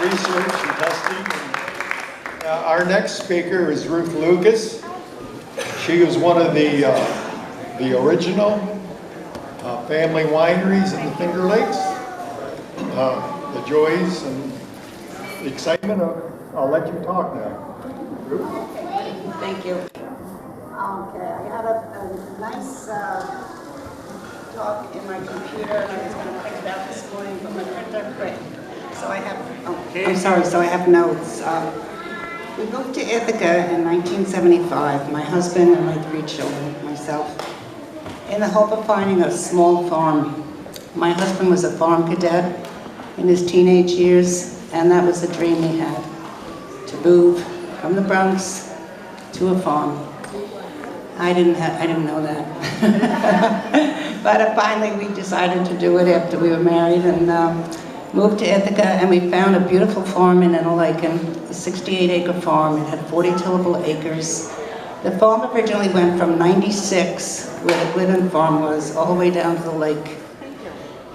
research and testing. And, our next speaker is Ruth Lucas. She was one of the original family wineries in the Finger Lakes. The joys and the excitement of, I'll let you talk now. Ruth? Thank you. Okay, I got a nice talk in my computer, and I was going to print it out this morning, but my printer quit. So I have, I'm sorry, so I have notes. We moved to Ithaca in 1975, my husband and my 3 children, myself, in the hope of finding a small farm. My husband was a farm cadet in his teenage years, and that was the dream he had, to move from the Bronx to a farm. I didn't know that. But finally we decided to do it after we were married, and moved to Ithaca, and we found a beautiful farm in Interlaken, a 68-acre farm. It had 40 tillable acres. The farm originally went from 96, where the Glidden farm was, all the way down to the lake.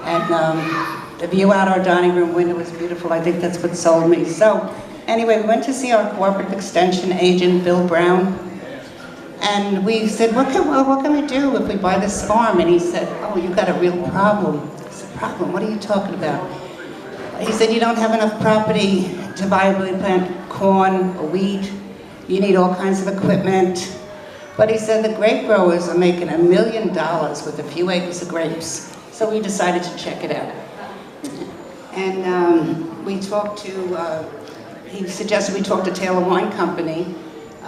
And the view out our dining room window was beautiful. I think that's what sold me. So anyway, we went to see our cooperative extension agent, Bill Brown, and we said, what can we do if we buy this farm? And he said, oh, you got a real problem. I said, problem? What are you talking about? He said, you don't have enough property to viably plant corn or wheat. You need all kinds of equipment. But he said the grape growers are making $1 million with a few acres of grapes. So we decided to check it out. And we talked to, he suggested we talk to Taylor Wine Company.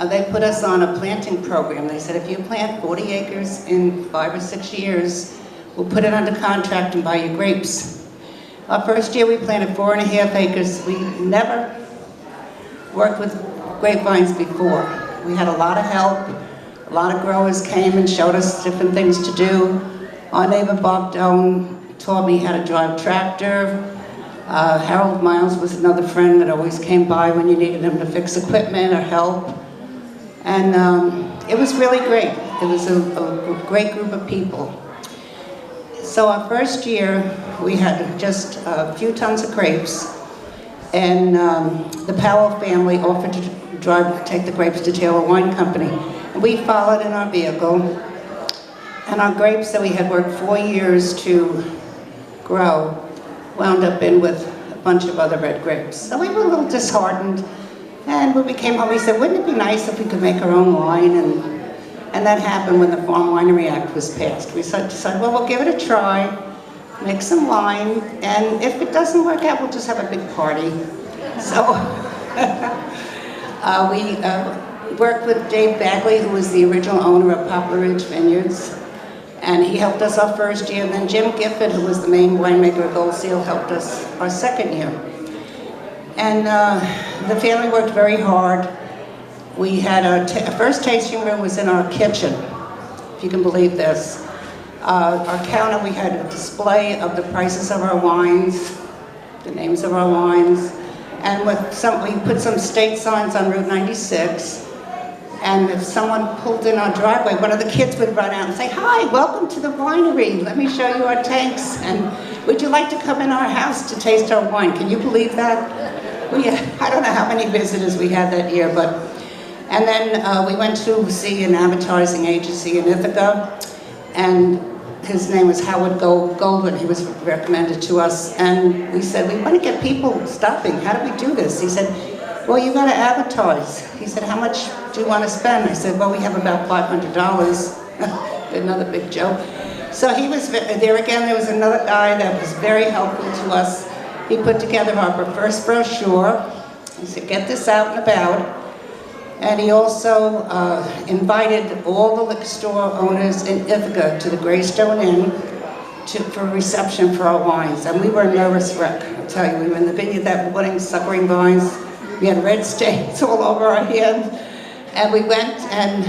They put us on a planting program. They said, if you plant 40 acres in 5 or 6 years, we'll put it under contract and buy you grapes. Our first year we planted 4.5 acres. We never worked with grapevines before. We had a lot of help. A lot of growers came and showed us different things to do. Our neighbor Bob Doan taught me how to drive tractor. Harold Miles was another friend that always came by when you needed him to fix equipment or help. And it was really great. It was a great group of people. So our first year, we had just a few tons of grapes, and the Powell family offered to take the grapes to Taylor Wine Company. And we followed in our vehicle, and our grapes that we had worked 4 years to grow wound up in with a bunch of other red grapes. So we were a little disheartened, and when we came home, we said, wouldn't it be nice if we could make our own wine? And that happened when the Farm Winery Act was passed. We decided, well, we'll give it a try, make some wine, and if it doesn't work out, we'll just have a big party. So we worked with Dave Bagley, who was the original owner of Poplar Ridge Vineyards, and he helped us our first year. And then Jim Gifford, who was the main winemaker of Gold Seal, helped us our second year. And the family worked very hard. We had our first tasting room was in our kitchen, if you can believe this. Our counter, we had a display of the prices of our wines, the names of our wines, and we put some state signs on Route 96. And if someone pulled in our driveway, one of the kids would run out and say, hi, welcome to the winery. Let me show you our tanks. And would you like to come in our house to taste our wine? Can you believe that? I don't know how many visitors we had that year, but. And then we went to see an advertising agency in Ithaca, and his name was Howard Goldwyn. He was recommended to us, and we said, we want to get people stopping. How do we do this? He said, well, you got to advertise. He said, how much do you want to spend? I said, well, we have about $500. Another big joke. So he was there again. There was another guy that was very helpful to us. He put together our first brochure. He said, get this out and about. And he also invited all the liquor store owners in Ithaca to the Greystone Inn for a reception for our wines. And we were a nervous wreck, I'll tell you. We were in the vineyard that morning, suckering vines. We had red stains all over our hands. And we went, and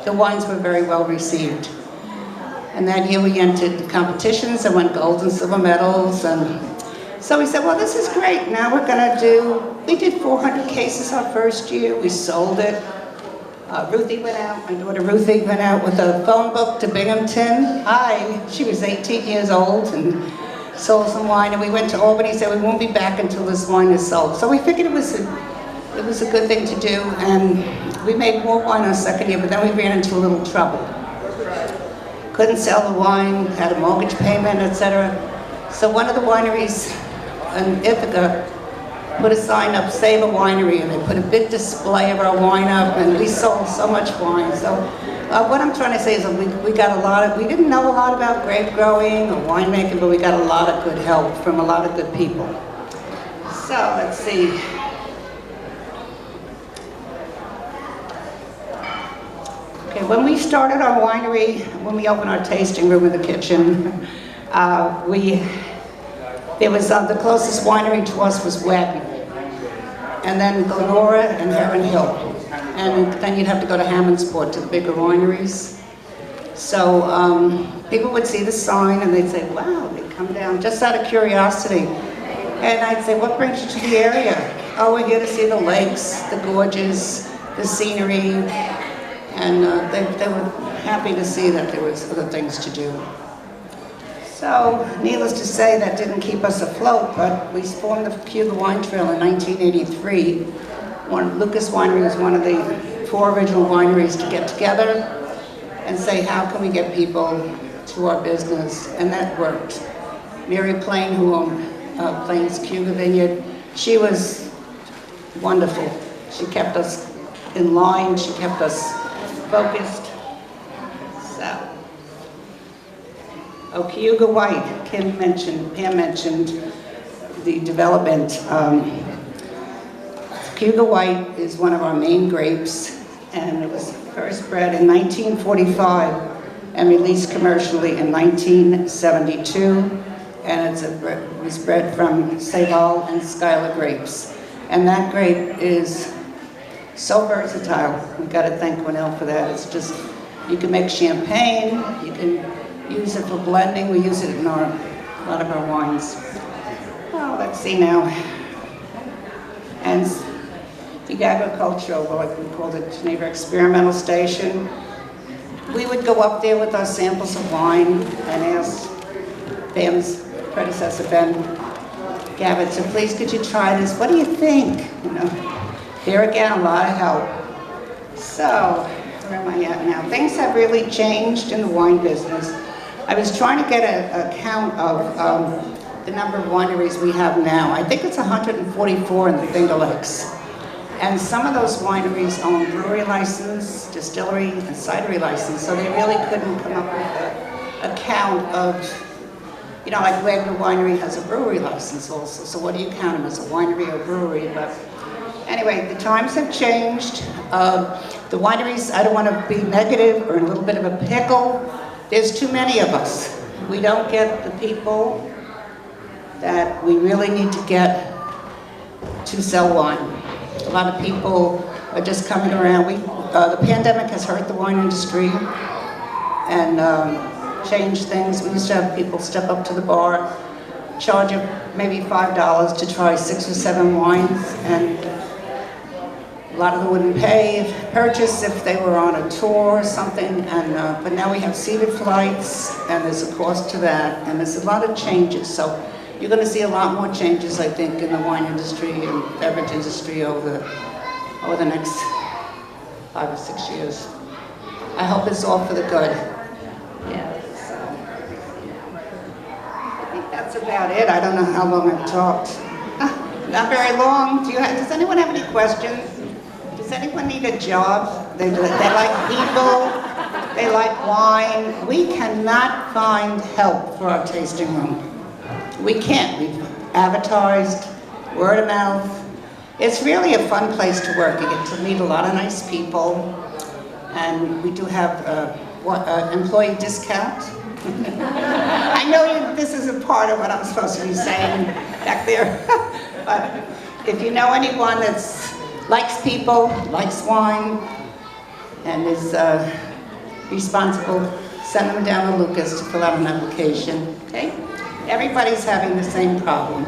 the wines were very well received. And that year we entered competitions and won gold and silver medals. And so we said, well, this is great. Now we're going to we did 400 cases our first year. We sold it. Ruthie went out, my daughter Ruthie went out with a phone book to Binghamton. She was 18 years old, and sold some wine, and we went to Albany, said we won't be back until this wine is sold. So we figured it was a good thing to do, and we made more wine our second year, but then we ran into a little trouble. Couldn't sell the wine, had a mortgage payment, etc. So one of the wineries in Ithaca put a sign up, Save a Winery, and they put a big display of our wine up, and we sold so much wine. So what I'm trying to say is that we got a lot of, we didn't know a lot about grape growing or winemaking, but we got a lot of good help from a lot of good people. So let's see. Okay, when we started our winery, when we opened our tasting room in the kitchen, there was the closest winery to us was Webb, and then Glenora and Heron Hill, and then you'd have to go to Hammondsport to the bigger wineries. So people would see the sign and they'd say, "Wow," they'd come down just out of curiosity, and I'd say, "What brings you to the area?" "Oh, we're here to see the lakes, the gorges, the scenery," and they were happy to see that there was other things to do. So, needless to say, that didn't keep us afloat, but we formed the Cayuga Wine Trail in 1983. Lucas Winery was one of the 4 original wineries to get together and say, how can we get people to our business? And that worked. Mary Plain, who owned Plain's Cayuga Vineyard, she was wonderful. She kept us in line, she kept us focused. So, Cayuga White, Pam mentioned the development. Cayuga White is one of our main grapes, and it was first bred in 1945 and released commercially in 1972. And it was bred from Seyval and Schuyler grapes. And that grape is so versatile. We've got to thank Cornell for that. It's just, you can make champagne, you can use it for blending. We use it in a lot of our wines. Oh, let's see now. And the agricultural, like we called it, Geneva Experimental Station. We would go up there with our samples of wine and ask Pam's predecessor, Ben Gavitt, so please could you try this? What do you think? You know, there again, a lot of help. So, where am I at now? Things have really changed in the wine business. I was trying to get a count of the number of wineries we have now. I think it's 144 in the Finger Lakes. And some of those wineries own brewery license, distillery, and cidery license, so they really couldn't come up with a count of, you know, like Wagner Winery has a brewery license also, so what do you count them as, a winery or brewery? But anyway, the times have changed. The wineries, I don't want to be negative or in a little bit of a pickle. There's too many of us. We don't get the people that we really need to get to sell wine. A lot of people are just coming around. The pandemic has hurt the wine industry and changed things. We used to have people step up to the bar, charge maybe $5 to try 6 or 7 wines, and a lot of them wouldn't purchase if they were on a tour or something. And but now we have seated flights, and there's a cost to that, and there's a lot of changes. So you're going to see a lot more changes, I think, in the wine industry and beverage industry over the next 5 or 6 years. I hope it's all for the good. Yeah, so I think that's about it. I don't know how long I've talked. Not very long. Does anyone have any questions? Does anyone need a job? They like people, they like wine. We cannot find help for our tasting room. We can't. We've advertised, word of mouth. It's really a fun place to work. You get to meet a lot of nice people, and we do have employee discount. I know this isn't part of what I'm supposed to be saying back there, but if you know anyone that likes people, likes wine, and is responsible, send them down to Lucas to fill out an application, okay? Everybody's having the same problem.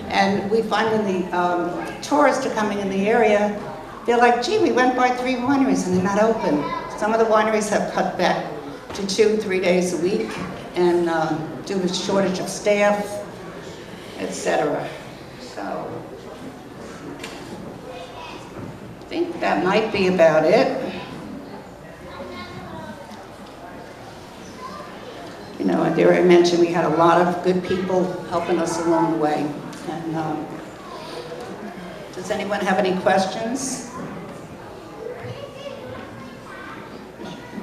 And we find when the tourists are coming in the area, they're like, gee, we went by 3 wineries and they're not open. Some of the wineries have cut back to 2-3 days a week, and due to shortage of staff, etc. So I think that might be about it. You know, there I mentioned we had a lot of good people helping us along the way. And does anyone have any questions?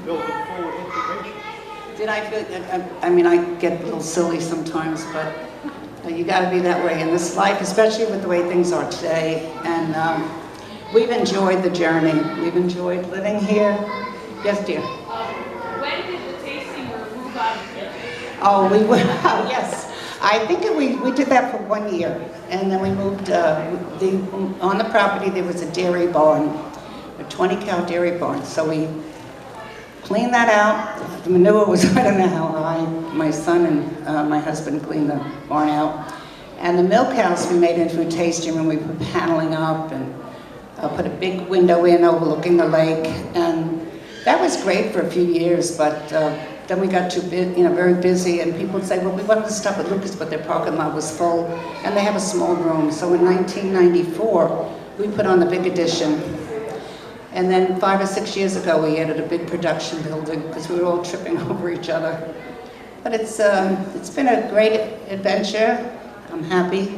Build it full of information. Did I feel, I mean, I get a little silly sometimes, but you got to be that way in this life, especially with the way things are today. And we've enjoyed the journey. We've enjoyed living here. Yes, dear? When did the tasting move out of here? Oh, we went, oh, yes. I think we did that for 1 year. And then we moved, on the property there was a dairy barn, a 20-cow dairy barn. So we cleaned that out. The manure was, I don't know how high. My son and my husband cleaned the barn out. And the milk house we made into a tasting room. We put paneling up and put a big window in overlooking the lake. And that was great for a few years, but then we got very busy, and people would say, well, we wanted to stop at Lucas, but their parking lot was full, and they have a small room. So in 1994, we put on the big addition. And then 5 or 6 years ago, we added a big production building because we were all tripping over each other. But it's been a great adventure. I'm happy.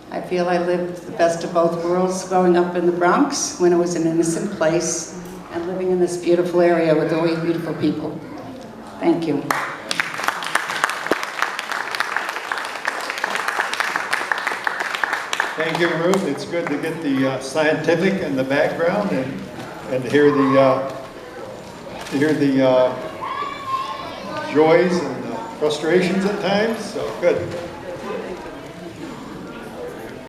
I feel I lived the best of both worlds growing up in the Bronx when it was an innocent place and living in this beautiful area with all these beautiful people. Thank you. Thank you, Ruth. It's good to get the scientific and the background and to hear the joys and the frustrations at times. So good.